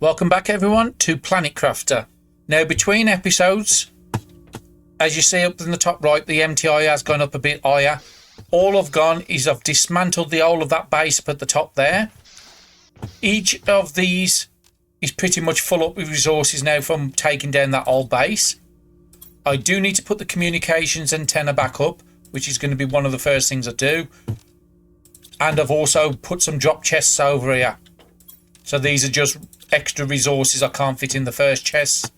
Welcome back everyone to Planet Crafter. Now between episodes, as you see up in the top right, the MTI has gone up a bit higher. All I've done is I've dismantled the whole of that base up at the top there. Each of these is pretty much full up with resources now from taking down that old base. I do need to put the communications antenna back up, which is going to be one of the first things I do. And I've also put some drop chests over here. So these are just extra resources I can't fit in the first chests.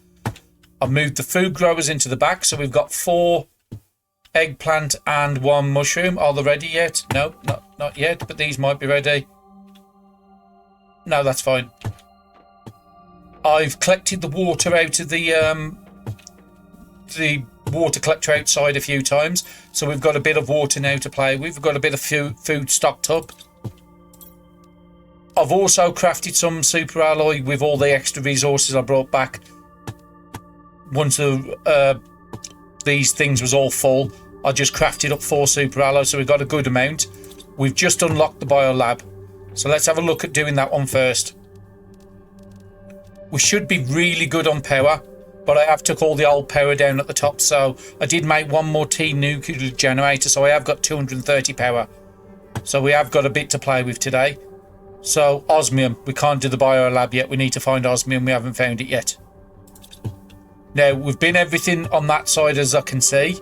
I've moved the food growers into the back, so we've got 4 eggplant and 1 mushroom. Are they ready yet? No, not yet, but these might be ready. No, that's fine. I've collected the water out of the water collector outside a few times, so we've got a bit of water now to play with. We've got a bit of food stocked up. I've also crafted some super alloy with all the extra resources I brought back. Once these things was all full, I just crafted up 4 super alloy, so we've got a good amount. We've just unlocked the bio lab, so let's have a look at doing that one first. We should be really good on power, but I have took all the old power down at the top, so I did make 1 more T nuclear generator, so I have got 230 power. So we have got a bit to play with today. So osmium, we can't do the bio lab yet. We need to find osmium. We haven't found it yet. Now we've been everything on that side as I can see.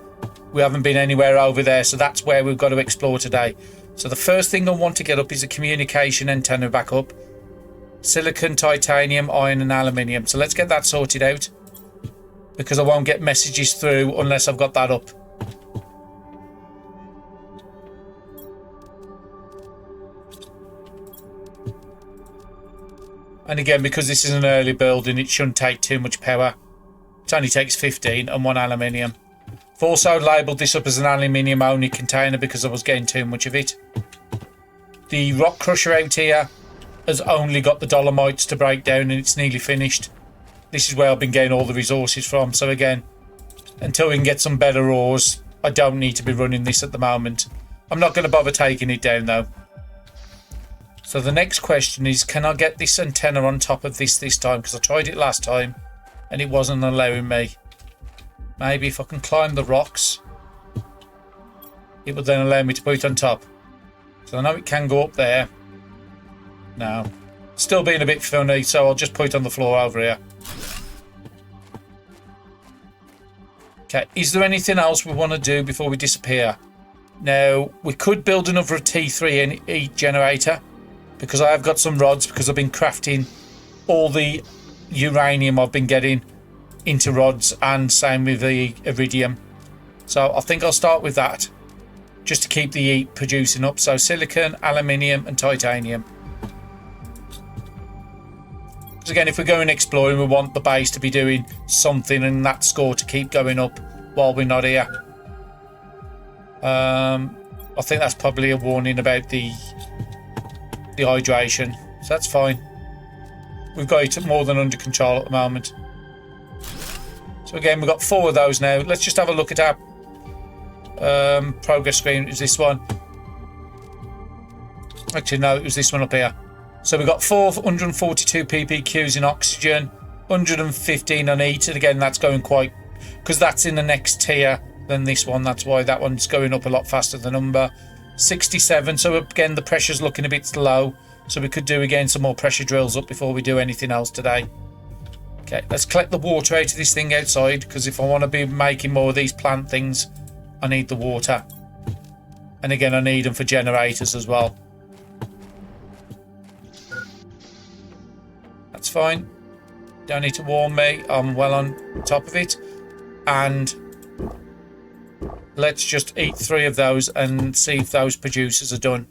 We haven't been anywhere over there, so that's where we've got to explore today. So the first thing I want to get up is a communication antenna back up. Silicon, titanium, iron and aluminium. So let's get that sorted out, because I won't get messages through unless I've got that up. And again, because this is an early building, it shouldn't take too much power. It only takes 15 and 1 aluminium. I've also labelled this up as an aluminium only container because I was getting too much of it. The rock crusher out here has only got the dolomites to break down and it's nearly finished. This is where I've been getting all the resources from. So again, until we can get some better ores, I don't need to be running this at the moment. I'm not going to bother taking it down though. So the next question is, can I get this antenna on top of this time? Because I tried it last time and it wasn't allowing me. Maybe if I can climb the rocks, it would then allow me to put it on top. So I know it can go up there. No. Still being a bit funny, so I'll just put it on the floor over here. Okay, is there anything else we want to do before we disappear? Now, we could build another T3 heat generator, because I have got some rods, because I've been crafting all the uranium I've been getting into rods, and same with the iridium. So I think I'll start with that, just to keep the heat producing up. So silicon, aluminium and titanium. Because again, if we're going exploring, we want the base to be doing something and that score to keep going up while we're not here. I think that's probably a warning about the hydration, so that's fine. We've got it more than under control at the moment. So again, we've got 4 of those now. Let's just have a look at our progress screen. Is this one? Actually no, it was this one up here. So we've got 442 ppqs in oxygen, 115 on heat, and again that's going quite, because that's in the next tier than this one, that's why that one's going up a lot faster, the number. 67, so again the pressure's looking a bit low, so we could do again some more pressure drills up before we do anything else today. Okay, let's collect the water out of this thing outside, because if I want to be making more of these plant things, I need the water. And again, I need them for generators as well. That's fine. Don't need to warn me, I'm well on top of it. And let's just eat 3 of those and see if those producers are done.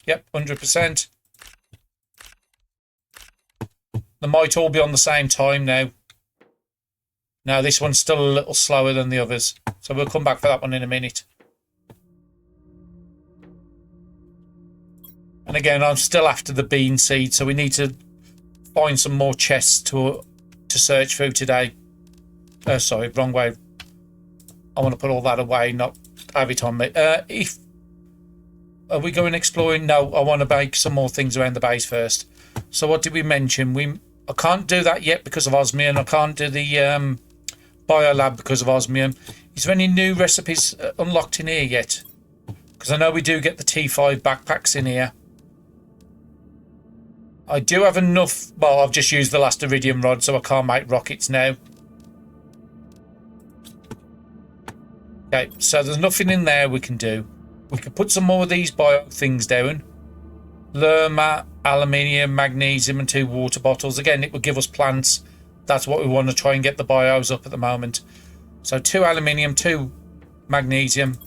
Yep, 100%. They might all be on the same time now. Now this one's still a little slower than the others, so we'll come back for that one in a minute. And again, I'm still after the bean seed, so we need to find some more chests to search through today. Sorry, wrong way. I want to put all that away, not have it on me. If Are we going exploring? No, I want to make some more things around the base first. So what did we mention? I can't do that yet because of osmium. I can't do the biolab because of osmium. Is there any new recipes unlocked in here yet? Because I know we do get the T5 backpacks in here. I do have enough. Well, I've just used the last iridium rod, so I can't make rockets now. Okay, so there's nothing in there we can do. We could put some more of these bio things down. Lerma, aluminium, magnesium, and 2 water bottles. Again, it would give us plants. That's what we want to try and get the bios up at the moment. So 2 aluminium, 2 magnesium.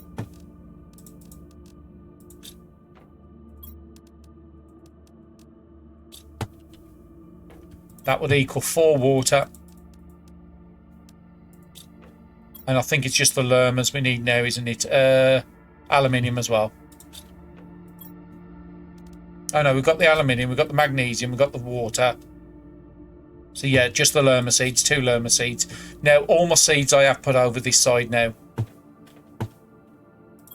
That would equal 4 water. And I think it's just the lermas we need now, isn't it? Aluminium as well. Oh no, we've got the aluminium, we've got the magnesium, we've got the water. So yeah, just the lerma seeds, 2 lerma seeds. Now, all my seeds I have put over this side now.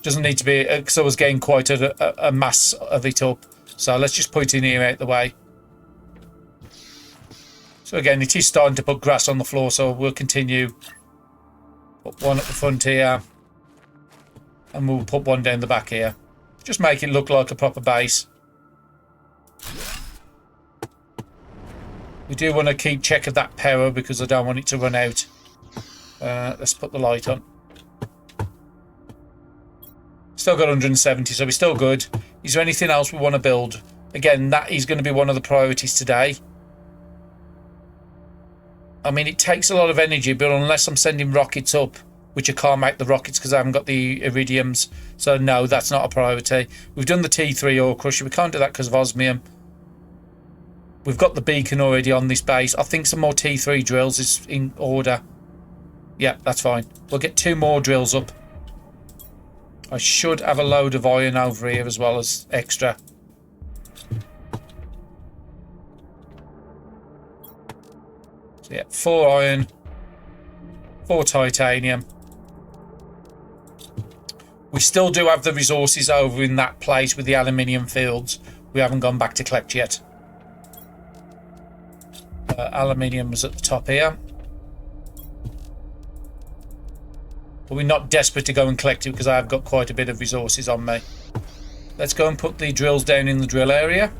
Doesn't need to be, because I was getting quite a mass of it up. So let's just put it in here out the way. So again, it is starting to put grass on the floor, so we'll continue. Put one at the front here. And we'll put one down the back here. Just make it look like a proper base. We do want to keep check of that power because I don't want it to run out. Let's put the light on. Still got 170, so we're still good. Is there anything else we want to build? Again, that is going to be one of the priorities today. I mean, it takes a lot of energy, but unless I'm sending rockets up, which I can't make the rockets because I haven't got the iridiums. So no, that's not a priority. We've done the T3 ore crusher. We can't do that because of osmium. We've got the beacon already on this base. I think some more T3 drills is in order. Yeah, that's fine. We'll get 2 more drills up. I should have a load of iron over here as well as extra. So yeah, 4 iron, 4 titanium. We still do have the resources over in that place with the aluminium fields. We haven't gone back to collect yet. Aluminium was at the top here. But we're not desperate to go and collect it because I've got quite a bit of resources on me. Let's go and put the drills down in the drill area.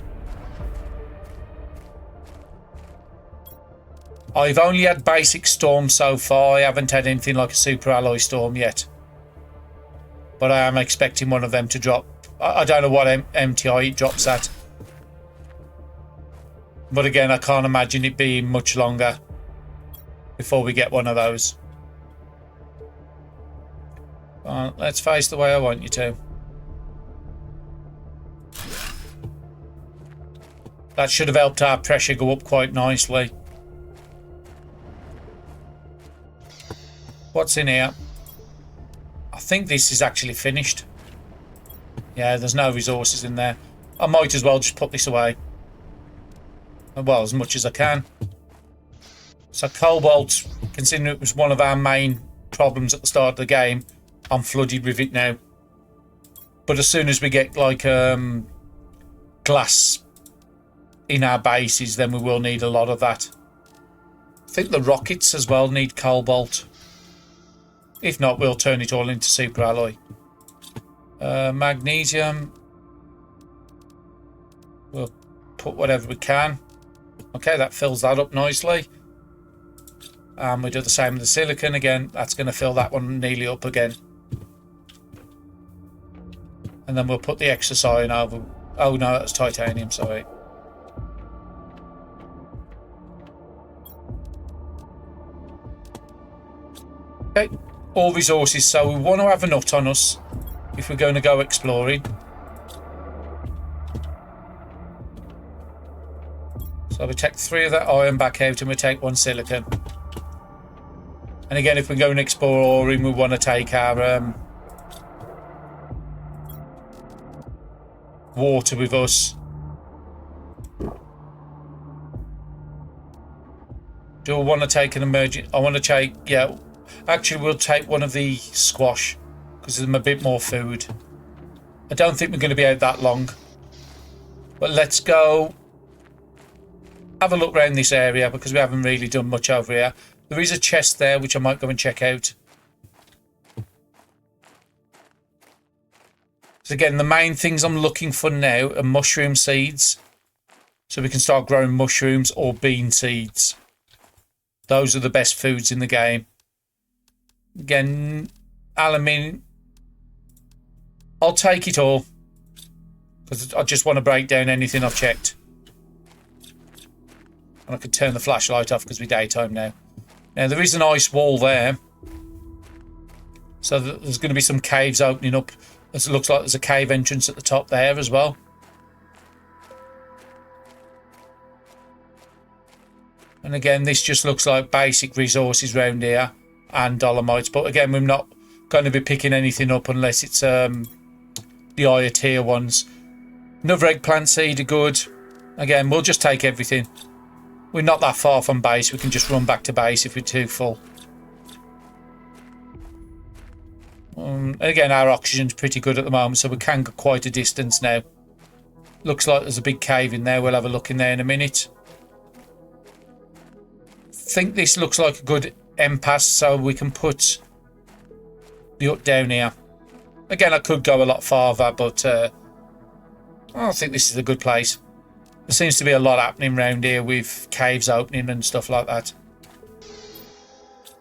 I've only had basic storm so far. I haven't had anything like a super alloy storm yet. But I am expecting one of them to drop. I don't know what MTI it drops at. But again, I can't imagine it being much longer before we get one of those. Let's face the way I want you to. That should have helped our pressure go up quite nicely. What's in here? I think this is actually finished. Yeah, there's no resources in there. I might as well just put this away. Well, as much as I can. So cobalt, considering it was one of our main problems at the start of the game, I'm flooded with it now. But as soon as we get like glass in our bases, then we will need a lot of that. I think the rockets as well need cobalt. If not, we'll turn it all into super alloy. Magnesium. We'll put whatever we can. Okay, that fills that up nicely. And we do the same with the silicon again. That's going to fill that one nearly up again. And then we'll put the extra iron over. Oh no, that's titanium, sorry. Okay, all resources. So we want to have enough on us if we're going to go exploring. So we take 3 of that iron back out and we take 1 silicon. And again, if we're going exploring, we want to take our water with us. Do I want to take an emergency? I want to take, yeah. Actually, we'll take one of the squash because there's a bit more food. I don't think we're going to be out that long. But let's go have a look around this area because we haven't really done much over here. There is a chest there which I might go and check out. So again, the main things I'm looking for now are mushroom seeds. So we can start growing mushrooms or bean seeds. Those are the best foods in the game. Again, aluminium. I'll take it all. Because I just want to break down anything I've checked. And I could turn the flashlight off because we're daytime now. Now there is an ice wall there. So there's going to be some caves opening up. It looks like there's a cave entrance at the top there as well. And again, this just looks like basic resources round here and dolomites. But again, we're not going to be picking anything up unless it's the higher tier ones. Another eggplant seed are good. Again, we'll just take everything. We're not that far from base. We can just run back to base if we're too full. Again, our oxygen's pretty good at the moment, so we can go quite a distance now. Looks like there's a big cave in there. We'll have a look in there in a minute. Think this looks like a good impasse, so we can put the hut down here. Again, I could go a lot farther, but I think this is a good place. There seems to be a lot happening around here with caves opening and stuff like that.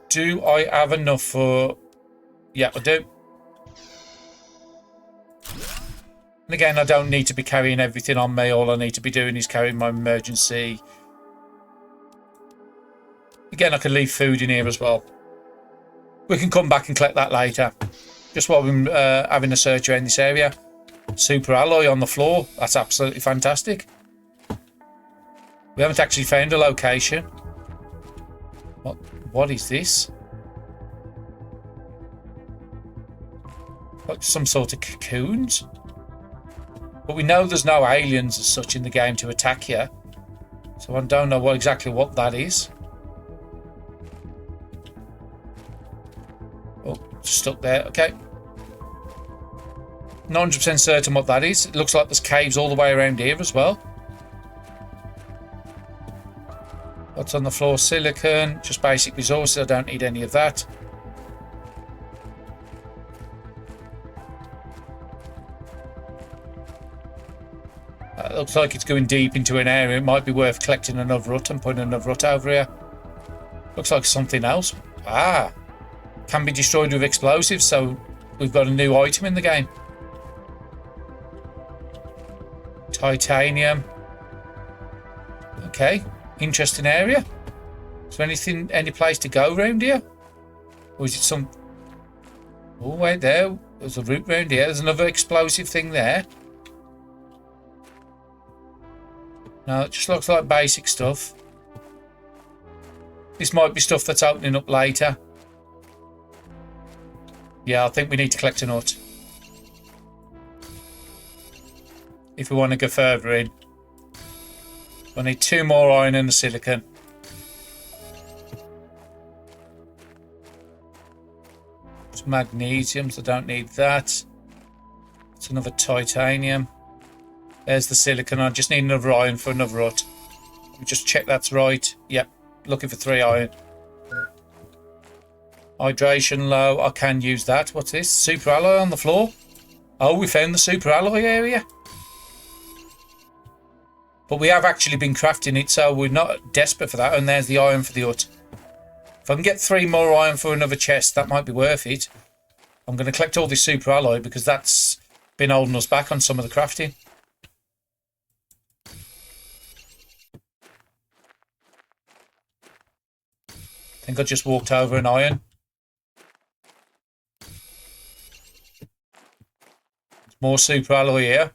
Do I have enough for... Yeah, I do. And again, I don't need to be carrying everything on me. All I need to be doing is carrying my emergency. Again, I can leave food in here as well. We can come back and collect that later. Just while we're having a search around this area. Super alloy on the floor. That's absolutely fantastic. We haven't actually found a location. What is this? Like some sort of cocoons? But we know there's no aliens as such in the game to attack you. So I don't know exactly what that is. Oh, stuck there. Okay. 100% certain what that is. It looks like there's caves all the way around here as well. What's on the floor? Silicon. Just basic resources. I don't need any of that. That looks like it's going deep into an area. It might be worth collecting another hut and putting another hut over here. Looks like something else. Ah. Can be destroyed with explosives, so we've got a new item in the game. Titanium. Okay. Interesting area. Is there any place to go around here? Or is it some... Oh, wait there. There's a route round here. There's another explosive thing there. No, it just looks like basic stuff. This might be stuff that's opening up later. Yeah, I think we need to collect a nut. If we want to go further in. I need 2 more iron and a silicon. Some magnesium, so I don't need that. It's another titanium. There's the silicon. I just need another iron for another hut. Just check that's right. Yep, looking for 3 iron. Hydration low. I can use that. What's this? Super alloy on the floor. Oh, we found the super alloy area. But we have actually been crafting it, so we're not desperate for that. And there's the iron for the hut. If I can get 3 more iron for another chest, that might be worth it. I'm going to collect all this super alloy because that's been holding us back on some of the crafting. I think I just walked over an iron. More super alloy here.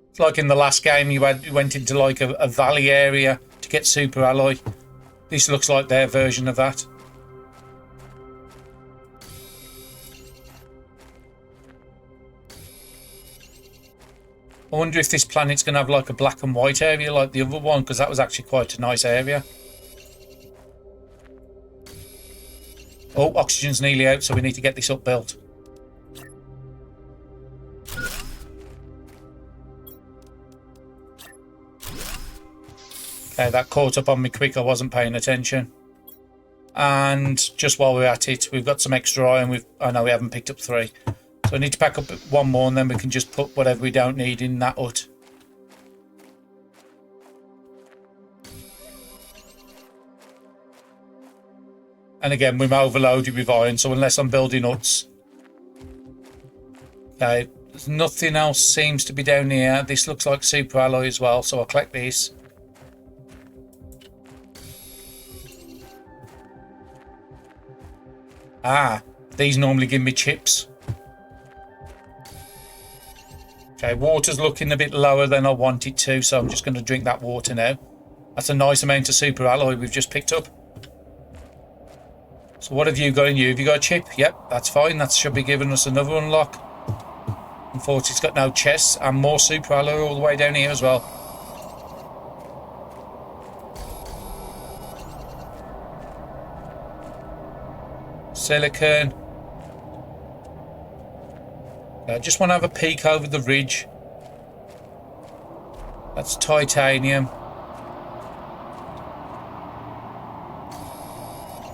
It's like in the last game you went into like a valley area to get super alloy. This looks like their version of that. I wonder if this planet's going to have like a black and white area like the other one, because that was actually quite a nice area. Oh, oxygen's nearly out, so we need to get this up built. Okay, that caught up on me quick. I wasn't paying attention. And just while we're at it, we've got some extra iron. I know we haven't picked up 3. So I need to pack up 1 more, and then we can just put whatever we don't need in that hut. And again, we're overloaded with iron, so unless I'm building huts. Okay, there's nothing else seems to be down here. This looks like super alloy as well, so I'll collect this. Ah, these normally give me chips. Okay, water's looking a bit lower than I want it to, so I'm just going to drink that water now. That's a nice amount of super alloy we've just picked up. So what have you got in you? Have you got a chip? Yep, that's fine. That should be giving us another unlock. Unfortunately, it's got no chests and more super alloy all the way down here as well. Silicon. I just want to have a peek over the ridge. That's titanium.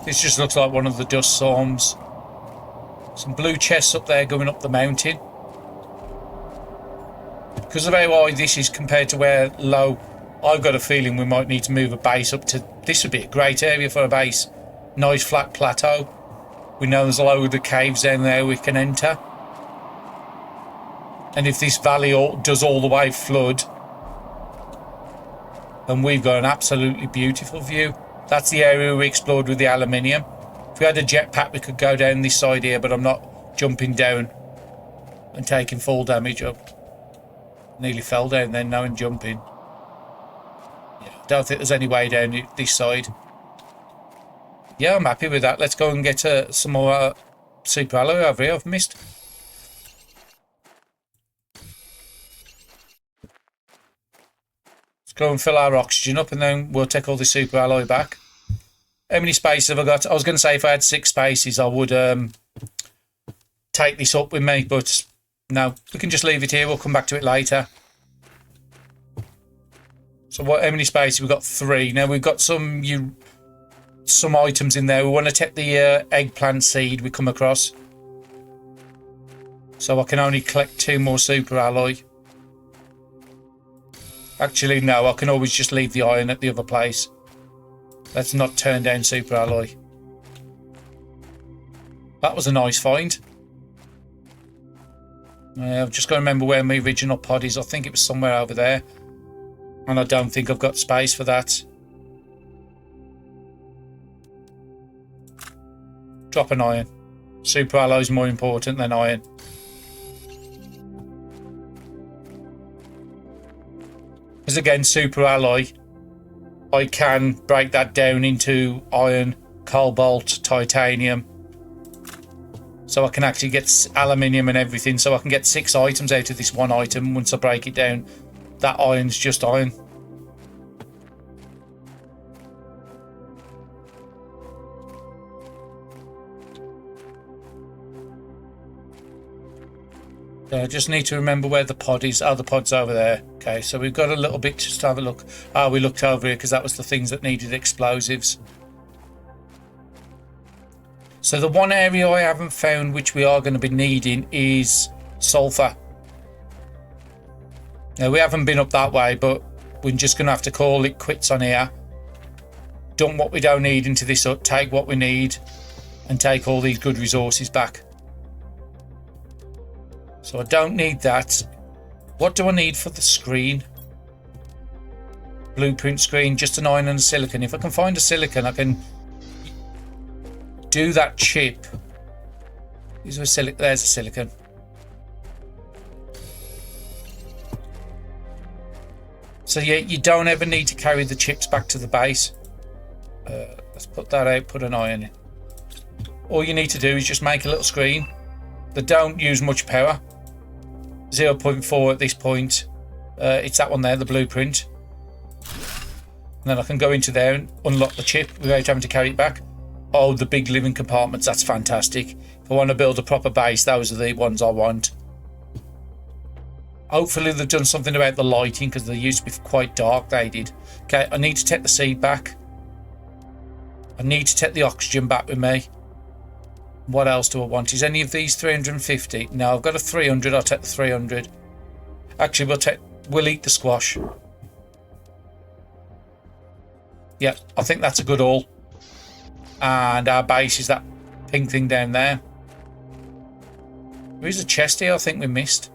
This just looks like one of the dust storms. Some blue chests up there going up the mountain. Because of how high this is compared to where low, I've got a feeling we might need to move a base up to... This would be a great area for a base. Nice flat plateau. We know there's a load of caves down there we can enter. And if this valley does all the way flood, then we've got an absolutely beautiful view. That's the area we explored with the aluminium. If we had a jetpack, we could go down this side here, but I'm not jumping down and taking full damage up. Nearly fell down then, now I'm jumping. Yeah, don't think there's any way down this side. Yeah, I'm happy with that. Let's go and get some more super alloy over here. I've missed. Let's go and fill our oxygen up, and then we'll take all the super alloy back. How many spaces have I got? I was going to say if I had 6 spaces, I would take this up with me, but no, we can just leave it here. We'll come back to it later. So how many spaces? We've got 3. Now we've got some items in there. We want to take the eggplant seed we come across. So I can only collect 2 more super alloy. Actually, no, I can always just leave the iron at the other place. Let's not turn down super alloy. That was a nice find. I've just got to remember where my original pod is. I think it was somewhere over there. And I don't think I've got space for that. Drop an iron. Super alloy is more important than iron. Because again, super alloy, I can break that down into iron, cobalt, titanium. So I can actually get aluminium and everything. So I can get 6 items out of this one item once I break it down. That iron's just iron. I just need to remember where the pod is. Oh, the pod's over there. Okay, so we've got a little bit just to have a look. Oh, we looked over here because that was the things that needed explosives. So the one area I haven't found which we are going to be needing is sulfur. Now, we haven't been up that way, but we're just going to have to call it quits on here. Dump what we don't need into this hut, take what we need, and take all these good resources back. So I don't need that. What do I need for the screen? Blueprint screen, just an iron and a silicon. If I can find a silicon, I can do that chip. There's a silicon. So yeah, you don't ever need to carry the chips back to the base. Let's put that out, put an iron in. All you need to do is just make a little screen. They don't use much power. 0.4 at this point. It's that one there, the blueprint. And then I can go into there and unlock the chip without having to carry it back. Oh, the big living compartments, that's fantastic. If I want to build a proper base, those are the ones I want. Hopefully they've done something about the lighting, because they used to be quite dark, they did. Okay, I need to take the seed back. I need to take the oxygen back with me. What else do I want? Is any of these 350? No, I've got a 300. I'll take the 300. Actually, we'll eat the squash. Yeah, I think that's a good haul. And our base is that pink thing down there. There is a chest here I think we missed.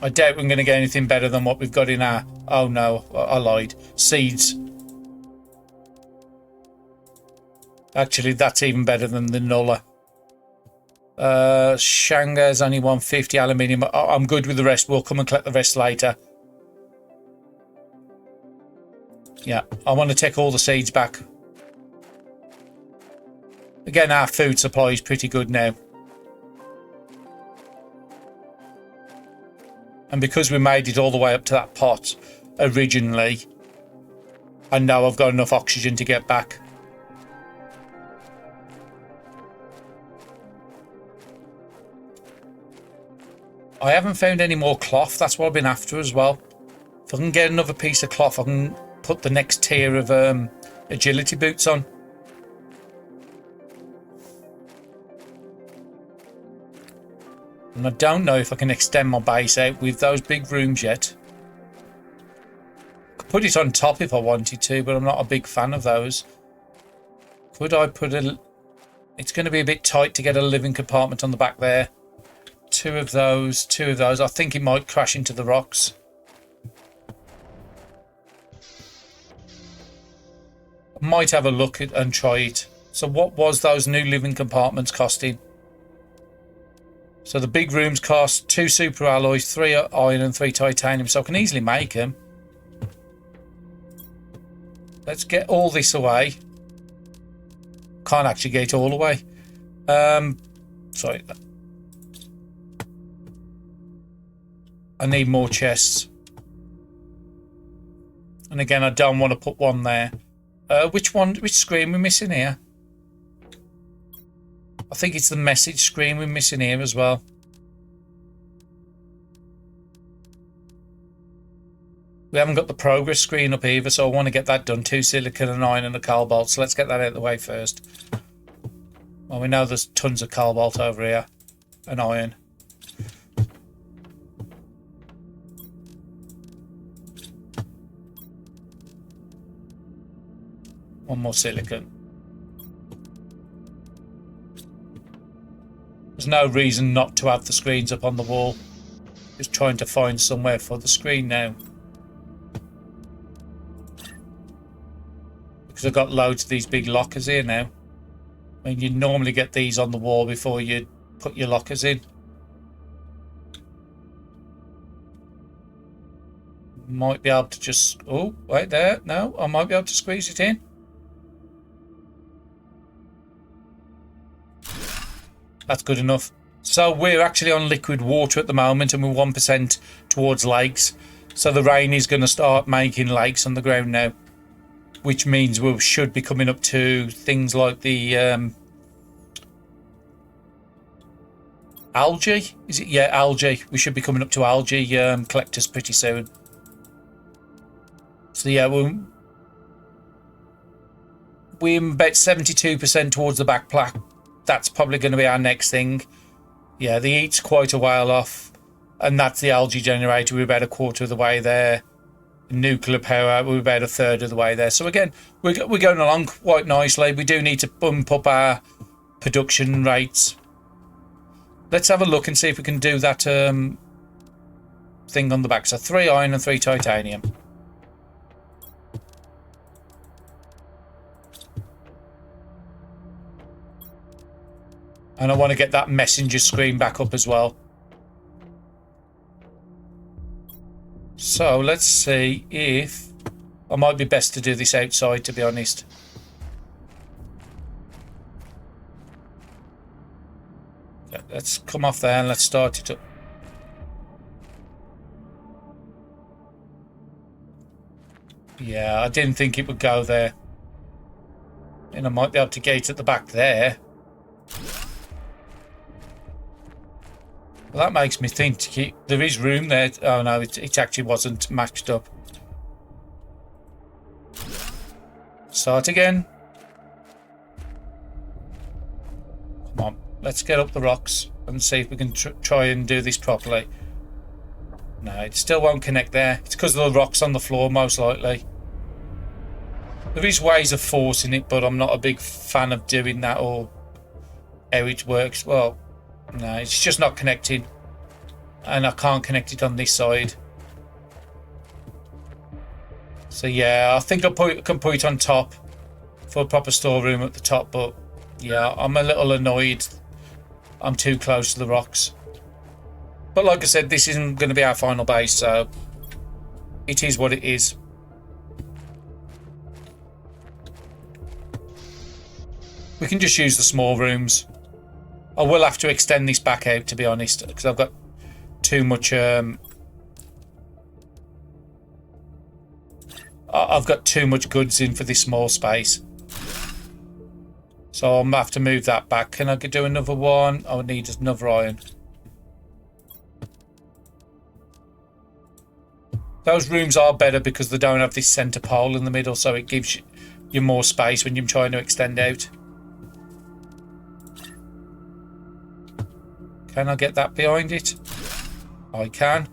I doubt we're going to get anything better than what we've got in our... Oh no, I lied. Seeds. Actually, that's even better than the Nulla. Shanga's only 150 aluminium. I'm good with the rest. We'll come and collect the rest later. Yeah, I want to take all the seeds back. Again, our food supply is pretty good now. And because we made it all the way up to that pot originally, I know I've got enough oxygen to get back. I haven't found any more cloth. That's what I've been after as well. If I can get another piece of cloth, I can put the next tier of agility boots on. And I don't know if I can extend my base out with those big rooms yet. I could put it on top if I wanted to, but I'm not a big fan of those. Could I put a... It's going to be a bit tight to get a living compartment on the back there. Two of those. I think it might crash into the rocks. I might have a look at and try it. So what was those new living compartments costing? So the big rooms cost 2 super alloys, 3 iron and 3 titanium. So I can easily make them. Let's get all this away. Can't actually get it all away. Sorry. I need more chests. And again, I don't want to put one there. Which screen we're missing here? I think it's the message screen we're missing here as well. We haven't got the progress screen up either, so I want to get that done. 2 silicon, an iron and a cobalt. So let's get that out of the way first. Well, we know there's tons of cobalt over here. And iron. One more silicon. There's no reason not to have the screens up on the wall. Just trying to find somewhere for the screen now. Because I've got loads of these big lockers here now. I mean, you normally get these on the wall before you put your lockers in. Might be able to just... Oh, wait there. No, I might be able to squeeze it in. That's good enough. So we're actually on liquid water at the moment, and we're 1% towards lakes. So the rain is going to start making lakes on the ground now, which means we should be coming up to things like the algae. Is it? Yeah, algae. We should be coming up to algae collectors pretty soon. So yeah, we're about 72% towards the back plaque. That's probably going to be our next thing. Yeah, the eat's quite a while off. And that's the algae generator. We're about a quarter of the way there. Nuclear power, we're about a third of the way there. So again, we're going along quite nicely. We do need to bump up our production rates. Let's have a look and see if we can do that thing on the back. So 3 iron and 3 titanium. And I want to get that messenger screen back up as well. So let's see if... I might be best to do this outside, to be honest. Let's come off there and let's start it up. Yeah, I didn't think it would go there. And I might be able to gate at the back there. Well, that makes me think to keep... There is room there. Oh no, it actually wasn't matched up. Start again. Come on, let's get up the rocks and see if we can try and do this properly. No, it still won't connect there. It's because of the rocks on the floor, most likely. There is ways of forcing it, but I'm not a big fan of doing that or how it works. Well, no, it's just not connecting. And I can't connect it on this side. So yeah, I think I can put it on top for a proper storeroom at the top, but yeah, I'm a little annoyed. I'm too close to the rocks. But like I said, this isn't going to be our final base, so it is what it is. We can just use the small rooms. I will have to extend this back out, to be honest, because I've got too much... I've got too much goods in for this small space. So I'm going to have to move that back. Can I do another one? I would need another iron. Those rooms are better because they don't have this centre pole in the middle, so it gives you more space when you're trying to extend out. Can I get that behind it? I can.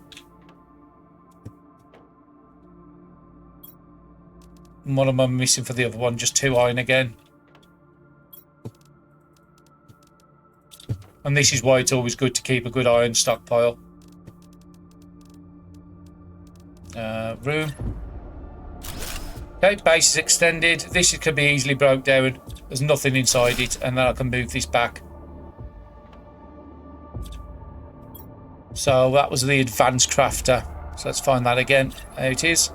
And what am I missing for the other one? Just 2 iron again. And this is why it's always good to keep a good iron stockpile. Room. Okay, base is extended. This can be easily broke down. There's nothing inside it, and then I can move this back. So that was the advanced crafter. So let's find that again. There it is.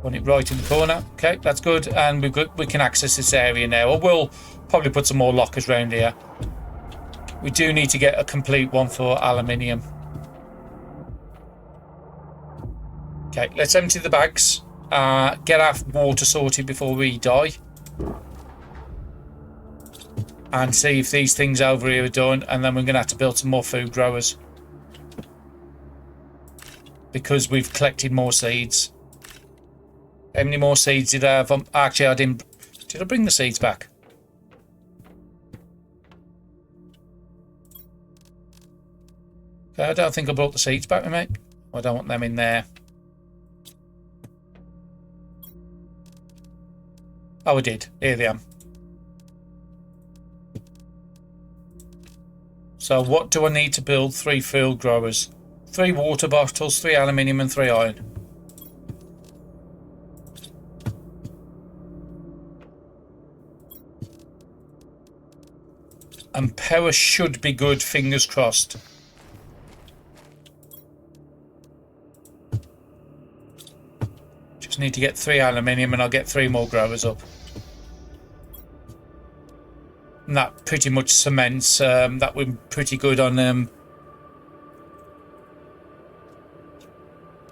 Want it right in the corner. Okay, that's good. And we can access this area now. I will probably put some more lockers around here. We do need to get a complete one for aluminium. Okay, let's empty the bags. Get our water sorted before we die. And see if these things over here are done. And then we're going to have to build some more food growers. Because we've collected more seeds. How many more seeds did I have? Actually, I didn't... Did I bring the seeds back? Okay, I don't think I brought the seeds back, mate. I don't want them in there. Oh, I did. Here they are. So what do I need to build? 3 field growers. 3 water bottles, 3 aluminium and 3 iron. And power should be good, fingers crossed. Just need to get 3 aluminium and I'll get 3 more growers up. And that pretty much cements that we're pretty good on.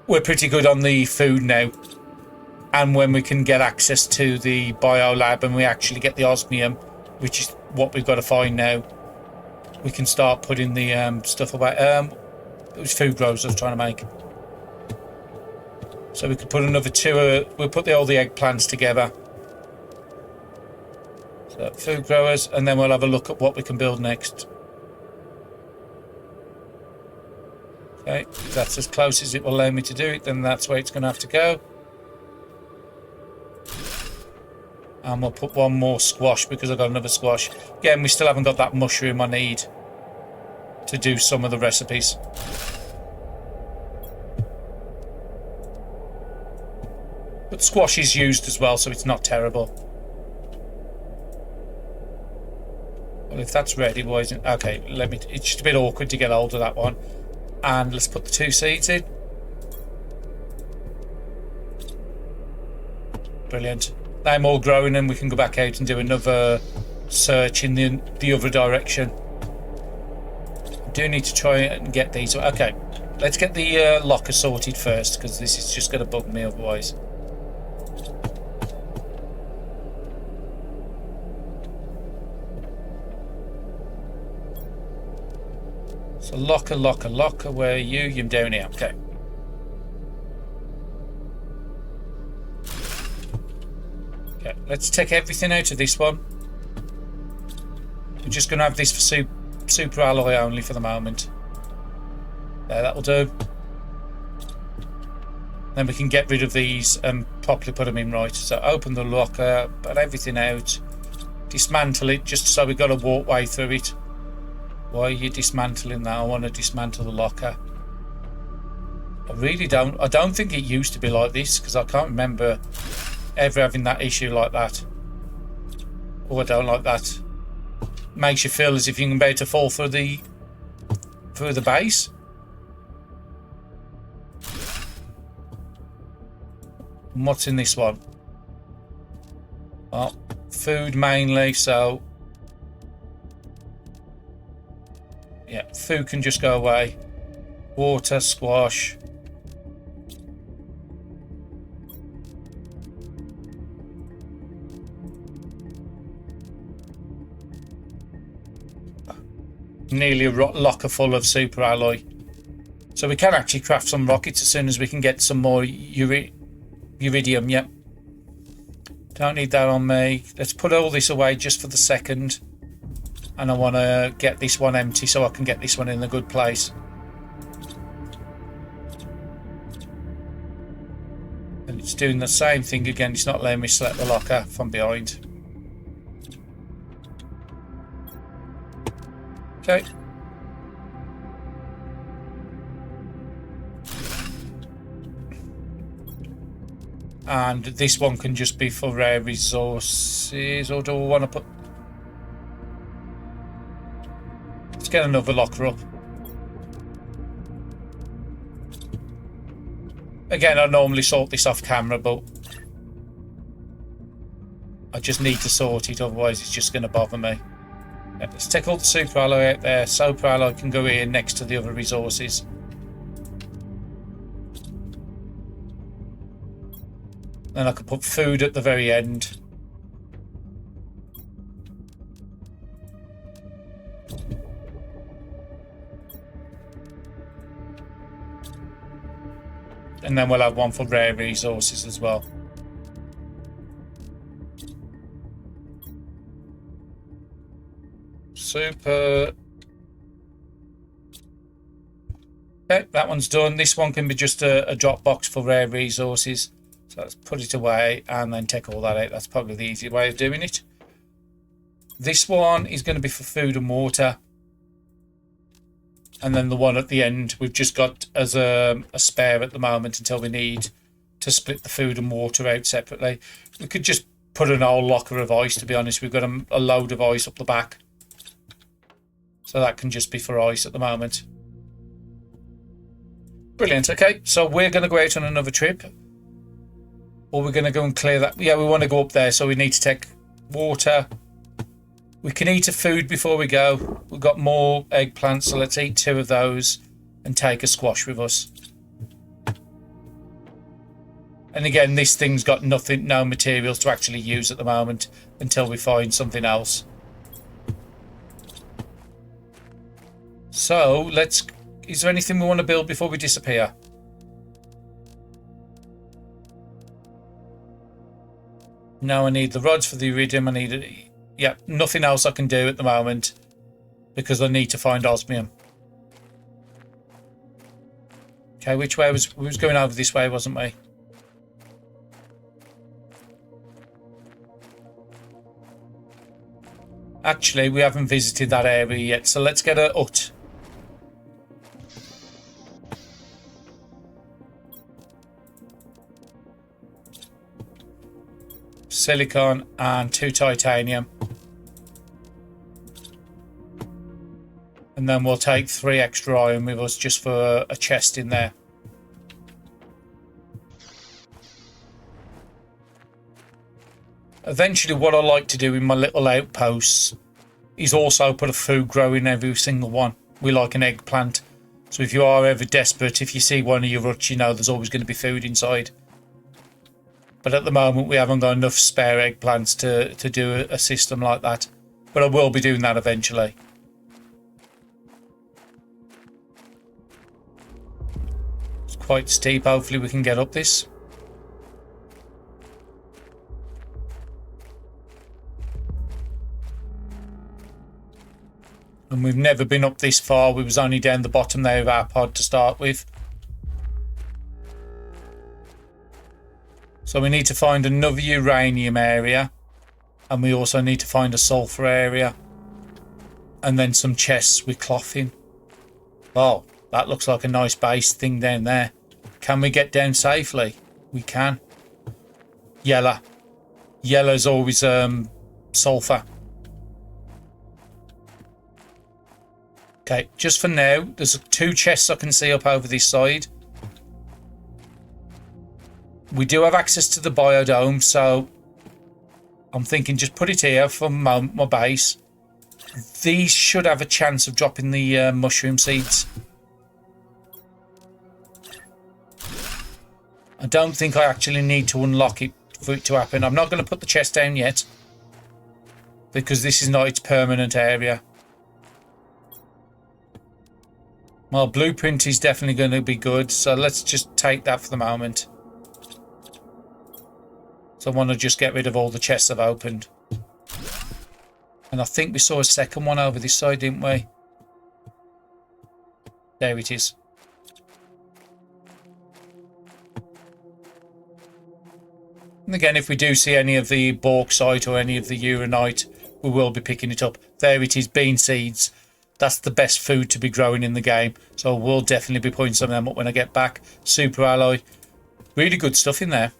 We're pretty good on the food now. And when we can get access to the bio lab and we actually get the osmium, which is what we've got to find now, we can start putting the stuff away. It was food growers I was trying to make. So we could put another 2. We'll put all the eggplants together. So food growers, and then we'll have a look at what we can build next. Okay, if that's as close as it will allow me to do it, then that's where it's going to have to go. And we'll put 1 more squash because I've got another squash. Again, we still haven't got that mushroom I need to do some of the recipes. But squash is used as well, so it's not terrible. Well, if that's ready, why isn't... Okay, it's just a bit awkward to get hold of that one. And let's put the 2 seeds in. Brilliant. Now I'm all growing and we can go back out and do another search in the other direction. I do need to try and get these. Okay, let's get the locker sorted first because this is just going to bug me otherwise. So locker, where are you? You're down here, okay. Okay, let's take everything out of this one. We're just going to have this for super alloy only for the moment. There, that'll do. Then we can get rid of these and properly put them in right. So open the locker, put everything out, dismantle it just so we've got a walkway through it. Why are you dismantling that? I want to dismantle the locker. I don't think it used to be like this, because I can't remember ever having that issue like that. Oh, I don't like that. Makes you feel as if you're about to fall through the base. And what's in this one? Oh, food mainly, so yeah, food can just go away. Water, squash. Nearly a locker full of super alloy. So we can actually craft some rockets as soon as we can get some more iridium. Yep. Don't need that on me. Let's put all this away just for the second. And I want to get this one empty so I can get this one in a good place. And it's doing the same thing again. It's not letting me select the locker from behind. Okay. And this one can just be for rare resources, or do I want to put... Let's get another locker up. Again, I normally sort this off camera, but I just need to sort it, otherwise it's just going to bother me. Let's take all the super alloy out there. Super alloy can go here next to the other resources. Then I could put food at the very end. And then we'll have one for rare resources as well. Super. Okay, that one's done. This one can be just a drop box for rare resources. So let's put it away and then take all that out. That's probably the easy way of doing it. This one is going to be for food and water. And then the one at the end we've just got as a spare at the moment until we need to split the food and water out separately. We could just put an whole locker of ice, to be honest. We've got a load of ice up the back. So that can just be for ice at the moment. Brilliant. Okay, so we're going to go out on another trip. Or we're going to go and clear that. Yeah, we want to go up there, so we need to take water. We can eat a food before we go. We've got more eggplants, so let's eat 2 of those and take a squash with us. And again, this thing's got no materials to actually use at the moment until we find something else. So, is there anything we want to build before we disappear? No, I need the rods for the iridium. I need... Yeah, nothing else I can do at the moment because I need to find osmium. Okay, which way we was going over this way, wasn't we? Actually, we haven't visited that area yet, so let's get a hut. Silicon and 2 titanium. And then we'll take 3 extra iron with us just for a chest in there. Eventually, what I like to do in my little outposts is also put a food grow in every single one. We like an eggplant. So if you are ever desperate, if you see one of your huts, you know there's always going to be food inside. But at the moment, we haven't got enough spare eggplants to do a system like that. But I will be doing that eventually. quite steep. Hopefully we can get up this. And we've never been up this far. We was only down the bottom there of our pod to start with. So we need to find another uranium area. And we also need to find a sulfur area. And then some chests with cloth in. Oh, that looks like a nice base thing down there. Can we get down safely? We can. Yellow. Yellow's always sulfur. Okay, just for now, there's 2 chests I can see up over this side. We do have access to the biodome, so I'm thinking just put it here for my base. These should have a chance of dropping the mushroom seeds. I don't think I actually need to unlock it for it to happen. I'm not going to put the chest down yet, because this is not its permanent area. Well, blueprint is definitely going to be good, so let's just take that for the moment. So I want to just get rid of all the chests I've opened. And I think we saw a second one over this side, didn't we? There it is. And again, if we do see any of the bauxite or any of the uranite, we will be picking it up. There it is, bean seeds. That's the best food to be growing in the game. So we'll definitely be putting some of them up when I get back. Super alloy. Really good stuff in there.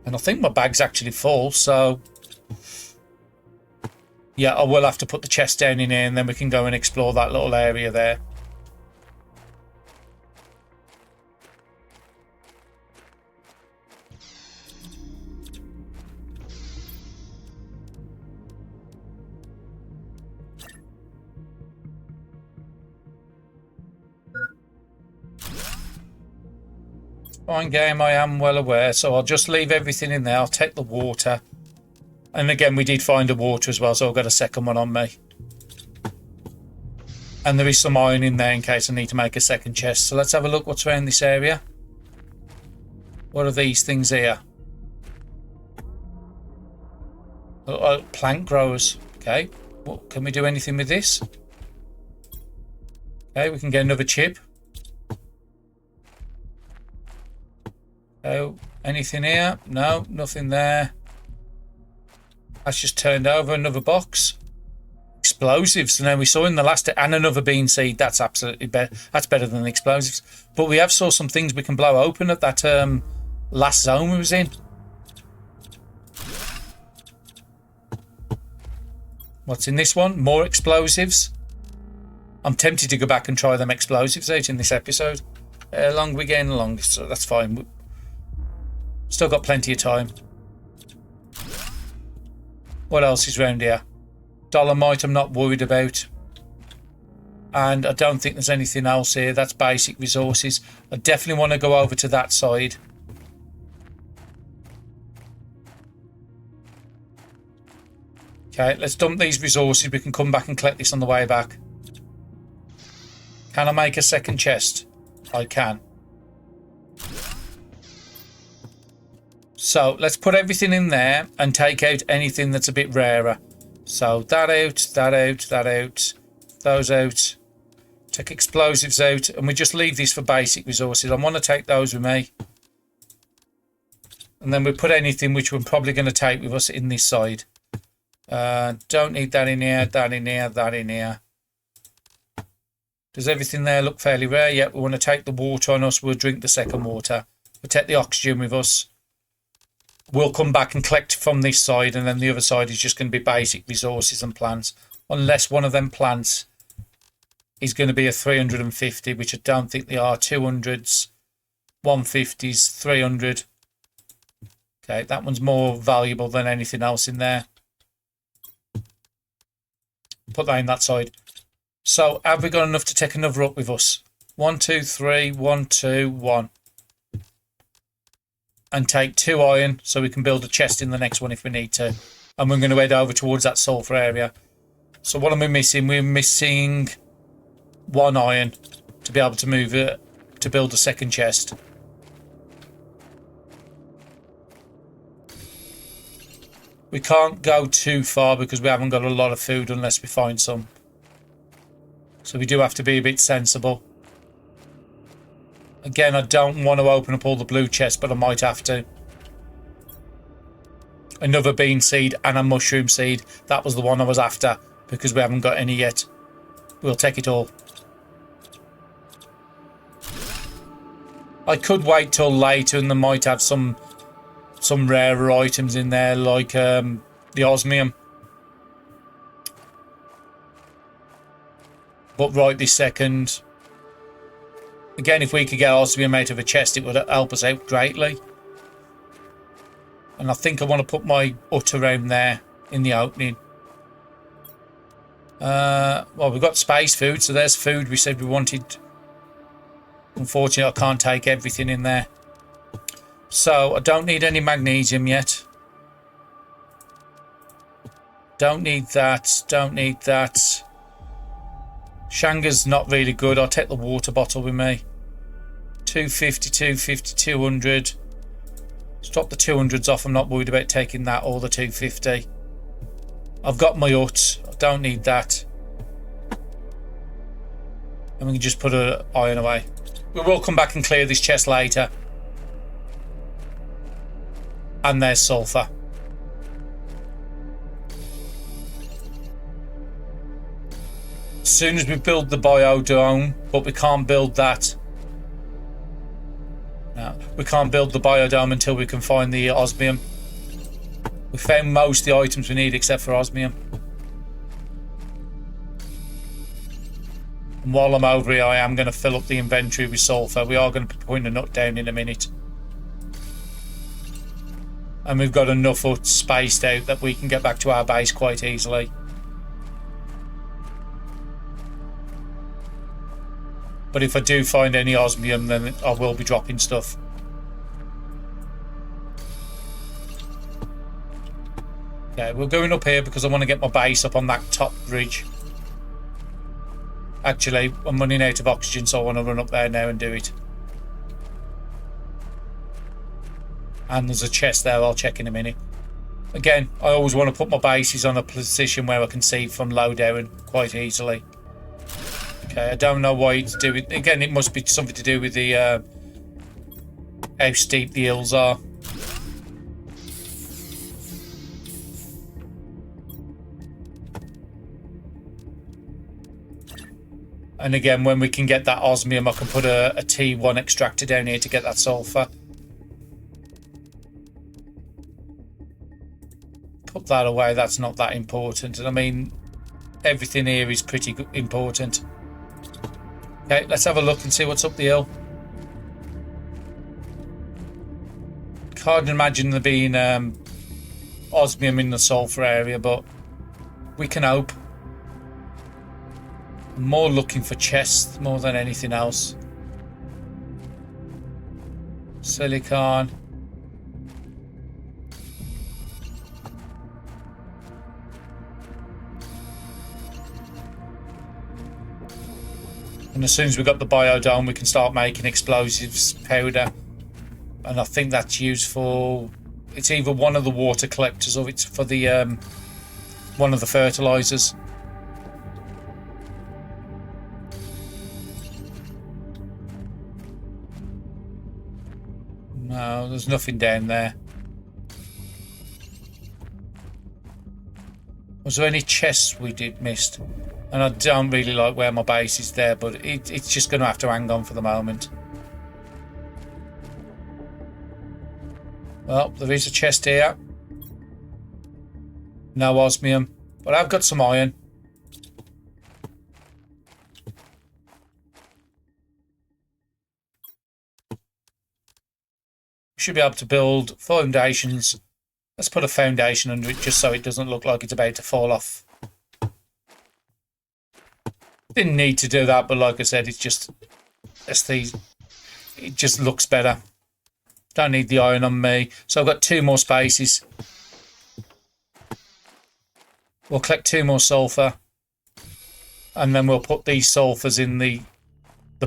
And I think my bag's actually full, so... yeah, I will have to put the chest down in here and then we can go and explore that little area there. Fine game, I am well aware, so I'll just leave everything in there. I'll take the water. And again, we did find a water as well, so I've got a second one on me. And there is some iron in there in case I need to make a second chest. So let's have a look what's around this area. What are these things here? Oh, plant growers. Okay. Well, can we do anything with this? Okay, we can get another chip. Oh, anything here? No, nothing there. That's just turned over. Another box. Explosives. And then we saw in the last... and another bean seed. That's absolutely better. That's better than the explosives. But we have saw some things we can blow open at that last zone we was in. What's in this one? More explosives. I'm tempted to go back and try them explosives out in this episode. How long we getting along? So that's fine. Still got plenty of time. What else is round here? Dolomite I'm not worried about. And I don't think there's anything else here. That's basic resources. I definitely want to go over to that side. Okay, let's dump these resources. We can come back and collect this on the way back. Can I make a second chest? I can. So let's put everything in there and take out anything that's a bit rarer. So that out, that out, that out, those out. Take explosives out, and we just leave these for basic resources. I want to take those with me. And then we put anything which we're probably going to take with us in this side. Don't need that in here, that in here, that in here. Does everything there look fairly rare? Yep, we want to take the water on us. We'll drink the second water. We'll take the oxygen with us. We'll come back and collect from this side, and then the other side is just going to be basic resources and plants. Unless one of them plants is going to be a 350, which I don't think they are. 200s, 150s, 300. Okay, that one's more valuable than anything else in there. Put that in that side. So, have we got enough to take another up with us? 1, 2, 3, 1, 2, 1. And take 2 iron so we can build a chest in the next one if we need to. And we're going to head over towards that sulfur area. So what am we missing? We're missing 1 iron to be able to move it to build a second chest. We can't go too far because we haven't got a lot of food unless we find some. So we do have to be a bit sensible. Again, I don't want to open up all the blue chests, but I might have to. Another bean seed and a mushroom seed. That was the one I was after because we haven't got any yet. We'll take it all. I could wait till later and they might have some rarer items in there like the osmium. But right this second, again, if we could get osmium out of a chest, it would help us out greatly. And I think I want to put my hut around there in the opening. Well, we've got space food, so there's food we said we wanted. Unfortunately, I can't take everything in there. So, I don't need any magnesium yet. Don't need that. Don't need that. Shanga's not really good. I'll take the water bottle with me. 250, 250, 200. Let's drop the 200s off. I'm not worried about taking that or the 250. I've got my hut. I don't need that. And we can just put an iron away. We will come back and clear this chest later. And there's sulfur. As soon as we build the biodome, but we can't build that. No, we can't build the biodome until we can find the osmium. We found most of the items we need except for osmium. And while I'm over here, I am going to fill up the inventory with sulfur. We are going to be putting a nut down in a minute. And we've got enough huts spaced out that we can get back to our base quite easily. But if I do find any osmium, then I will be dropping stuff. Okay, we're going up here because I want to get my base up on that top ridge. Actually, I'm running out of oxygen, so I want to run up there now and do it. And there's a chest there, I'll check in a minute. Again, I always want to put my bases on a position where I can see from low down quite easily. Okay, I don't know why it's doing. Again, it must be something to do with the how steep the hills are. And again, when we can get that osmium, I can put a T1 extractor down here to get that sulfur. Put that away, that's not that important. And I mean, everything here is pretty important. Okay, let's have a look and see what's up the hill. Can't imagine there being osmium in the sulfur area, but we can hope. I'm more looking for chests more than anything else. Silicon. And as soon as we've got the biodome, we can start making explosives powder. And I think that's used for... It's either one of the water collectors or it's for the one of the fertilizers. No, there's nothing down there. Was there any chests we did missed? And I don't really like where my base is there, but it's just going to have to hang on for the moment. Well, there is a chest here. No osmium, but I've got some iron. Should be able to build foundations. Let's put a foundation under it just so it doesn't look like it's about to fall off. Didn't need to do that, but like I said, it's just it just looks better. Don't need the iron on me. So I've got 2 more spaces. We'll collect 2 more sulfur. And then we'll put these sulfurs in the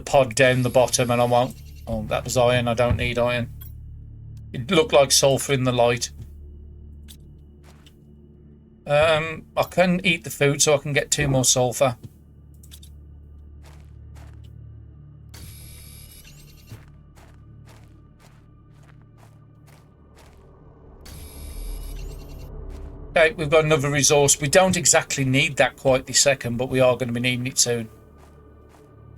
pod down the bottom, and I won't... Oh, that was iron. I don't need iron. It looked like sulfur in the light. I can eat the food so I can get 2 more sulfur. Okay, we've got another resource. We don't exactly need that quite this second, but we are going to be needing it soon.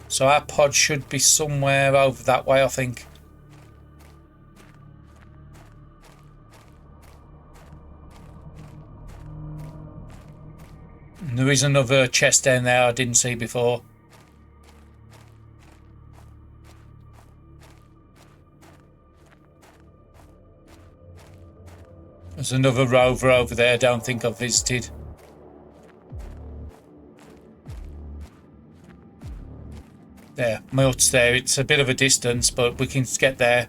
So our pod should be somewhere over that way, I think. And there is another chest down there I didn't see before. There's another rover over there I don't think I've visited. There, my hut's there. It's a bit of a distance, but we can get there.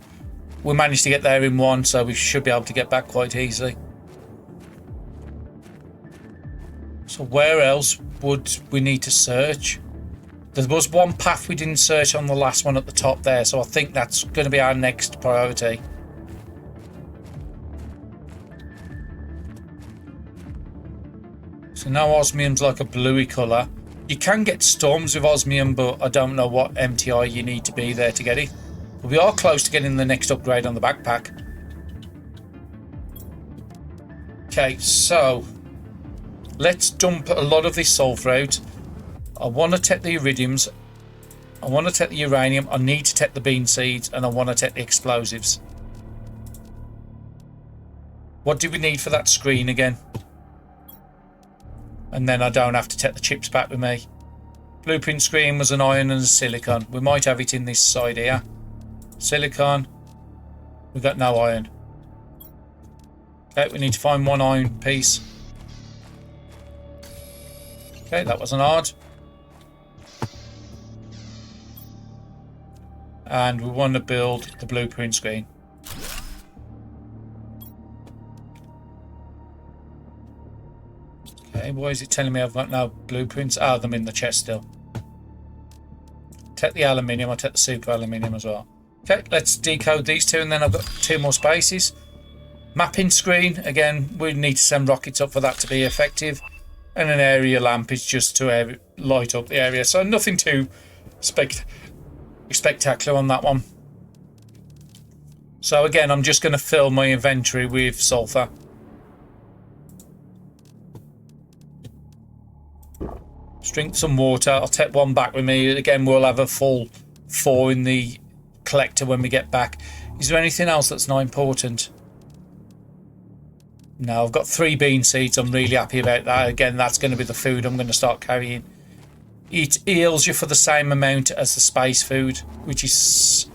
We managed to get there in one, so we should be able to get back quite easily. So where else would we need to search? There was one path we didn't search on the last one at the top there, so I think that's going to be our next priority. So now osmium's like a bluey colour. You can get storms with osmium, but I don't know what MTI you need to be there to get it. But we are close to getting the next upgrade on the backpack. Okay, so let's dump a lot of this sulfur out. I want to take the iridiums. I want to take the uranium. I need to take the bean seeds, and I want to take the explosives. What do we need for that screen again? And then I don't have to take the chips back with me. Blueprint screen was an iron and a silicon. We might have it in this side here. Silicon. We've got no iron. Okay, we need to find 1 iron piece. Okay, that wasn't hard. And we want to build the blueprint screen. Okay, why is it telling me I've got no blueprints? Ah, them in the chest still. Take the aluminium. I'll take the super aluminium as well. Okay, let's decode these two, and then I've got 2 more spaces. Mapping screen. Again, we need to send rockets up for that to be effective. And an area lamp is just to light up the area. So nothing too spectacular on that one. So again, I'm just going to fill my inventory with sulfur. Drink some water. I'll take 1 back with me. Again, we'll have a full 4 in the collector when we get back. Is there anything else that's not important? No, I've got 3 bean seeds. I'm really happy about that. Again, that's going to be the food I'm going to start carrying. It heals you for the same amount as the space food, which is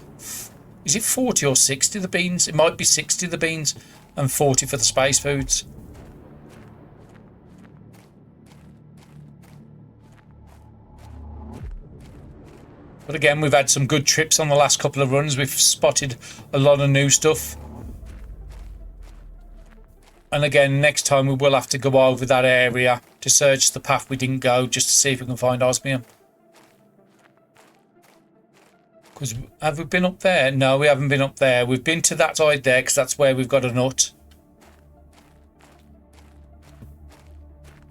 it 40 or 60 the beans? It might be 60 the beans and 40 for the space foods. But again, we've had some good trips on the last couple of runs. We've spotted a lot of new stuff. And again, next time we will have to go over that area to search the path we didn't go, just to see if we can find osmium. Because have we been up there? No, we haven't been up there. We've been to that side there because that's where we've got a nut.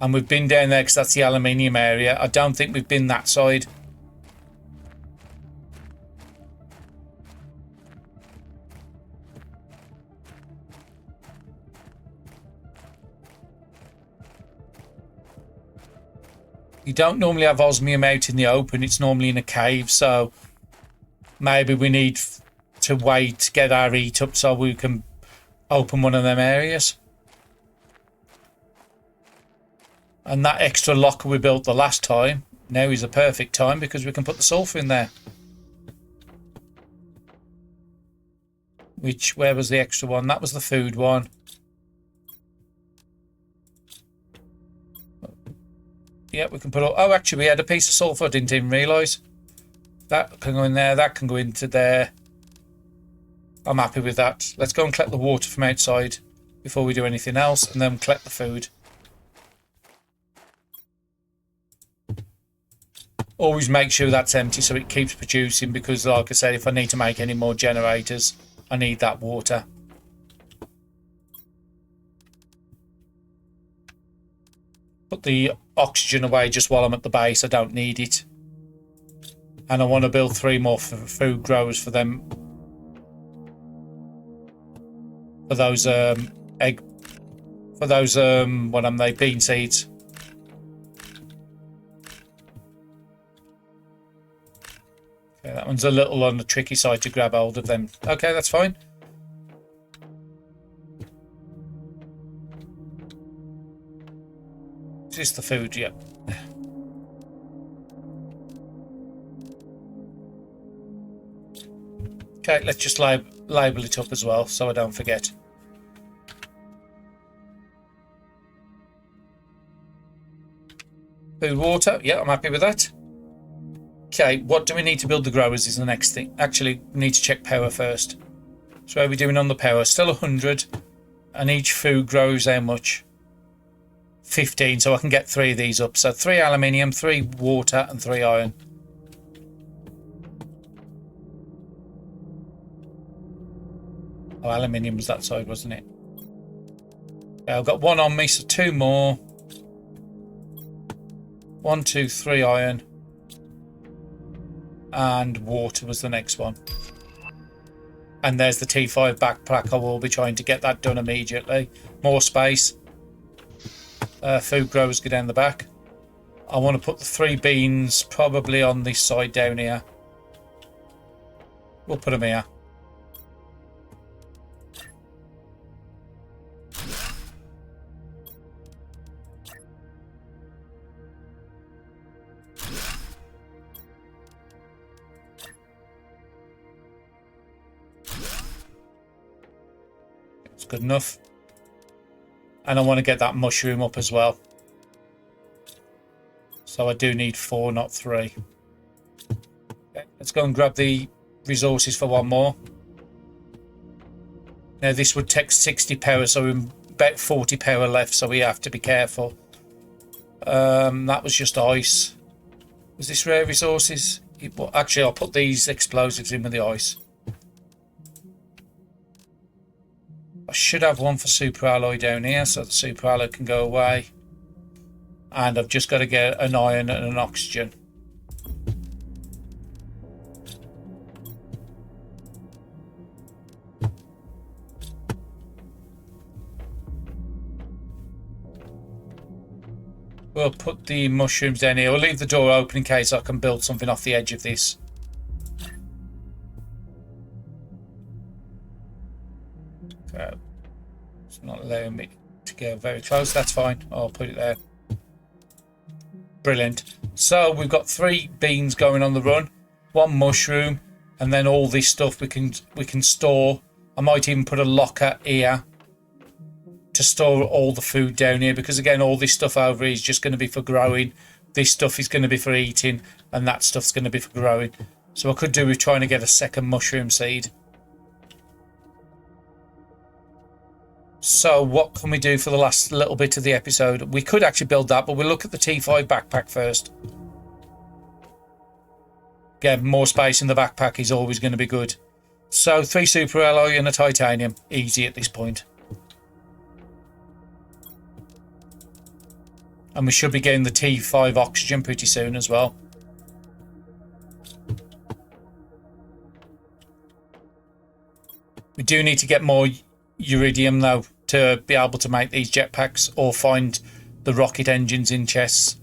And we've been down there because that's the aluminium area. I don't think we've been that side. You don't normally have osmium out in the open. It's normally in a cave, so maybe we need to wait to get our heat up so we can open one of them areas. And that extra locker we built the last time, now is the perfect time because we can put the sulfur in there. Where was the extra one? That was the food one. Yeah, we can put... Oh, actually, we had a piece of sulfur. I didn't even realise. That can go in there. That can go into there. I'm happy with that. Let's go and collect the water from outside before we do anything else, and then collect the food. Always make sure that's empty so it keeps producing, because like I said, if I need to make any more generators, I need that water. Put the oxygen away just while I'm at the base. I don't need it. And I want to build 3 more food growers for them. For those what am they? Bean seeds. Okay, that one's a little on the tricky side to grab hold of them. Okay, that's fine. Is this the food? Yep. Okay, let's just label it up as well so I don't forget. Food, water. Yeah, I'm happy with that. Okay, what do we need to build the growers is the next thing. Actually, we need to check power first. So how are we doing on the power? Still 100. And each food grows how much? 15, so I can get 3 of these up. So 3 aluminium, 3 water, and 3 iron. Oh, aluminium was that side, wasn't it? Okay, I've got 1 on me, so 2 more. 1, 2, 3 iron. And water was the next one. And there's the T5 backpack. I will be trying to get that done immediately. More space. Food growers go down the back. I want to put the 3 beans probably on this side down here. We'll put them here. It's good enough. And I want to get that mushroom up as well. So I do need 4, not 3. Okay, let's go and grab the resources for 1 more. Now this would take 60 power, so we're about 40 power left, so we have to be careful. That was just ice. Was this rare resources? Well, actually, I'll put these explosives in with the ice. I should have 1 for super alloy down here, so the super alloy can go away. And I've just got to get an iron and an oxygen. We'll put the mushrooms down here. We'll leave the door open in case I can build something off the edge of this. Okay. It's not allowing me to go very close. That's fine. I'll put it there. Brilliant. So we've got 3 beans going on the run, 1 mushroom, and then all this stuff we can store. I might even put a locker here to store all the food down here, because again, all this stuff over here is just going to be for growing. This stuff is going to be for eating, and that stuff's going to be for growing. So I could do with trying to get a second mushroom seed. So what can we do for the last little bit of the episode? We could actually build that, but we'll look at the T5 backpack first. Again, more space in the backpack is always going to be good. So 3 super alloy and a titanium. Easy at this point. And we should be getting the T5 oxygen pretty soon as well. We do need to get more iridium though to be able to make these jetpacks, or find the rocket engines in chests.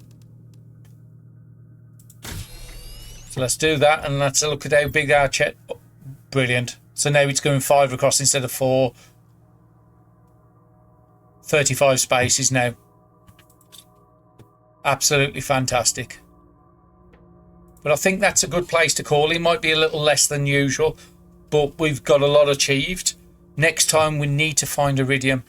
So let's do that, and let's look at how big our chest. Oh, brilliant. So now it's going 5 across instead of 4. 35 spaces now. Absolutely fantastic. But I think that's a good place to call. It might be a little less than usual, but we've got a lot achieved. Next time we need to find iridium.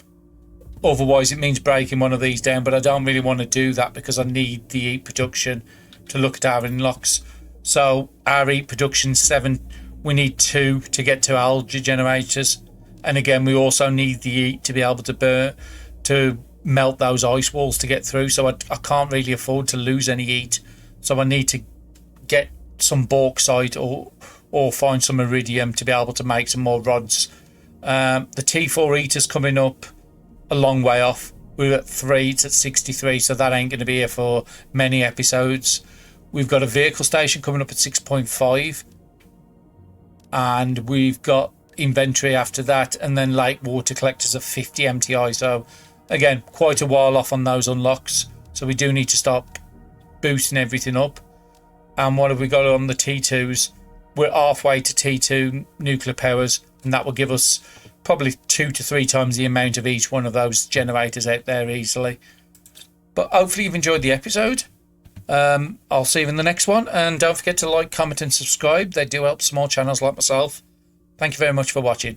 Otherwise it means breaking one of these down, but I don't really want to do that because I need the heat production to look at our unlocks. So our heat production 7, we need 2 to get to algae generators. And again, we also need the heat to be able to burn, to melt those ice walls to get through. So I can't really afford to lose any heat. So I need to get some bauxite or find some iridium to be able to make some more rods. The T4 eater's coming up a long way off. We're at 3, it's at 63, so that ain't going to be here for many episodes. We've got a vehicle station coming up at 6.5, and we've got inventory after that, and then lake water collectors at 50 MTI. So again, quite a while off on those unlocks, so we do need to start boosting everything up. And what have we got on the T2s? We're halfway to T2 nuclear powers, and that will give us probably 2 to 3 times the amount of each one of those generators out there easily. But hopefully you've enjoyed the episode. I'll see you in the next one, and don't forget to like, comment and subscribe. They do help small channels like myself. Thank you very much for watching.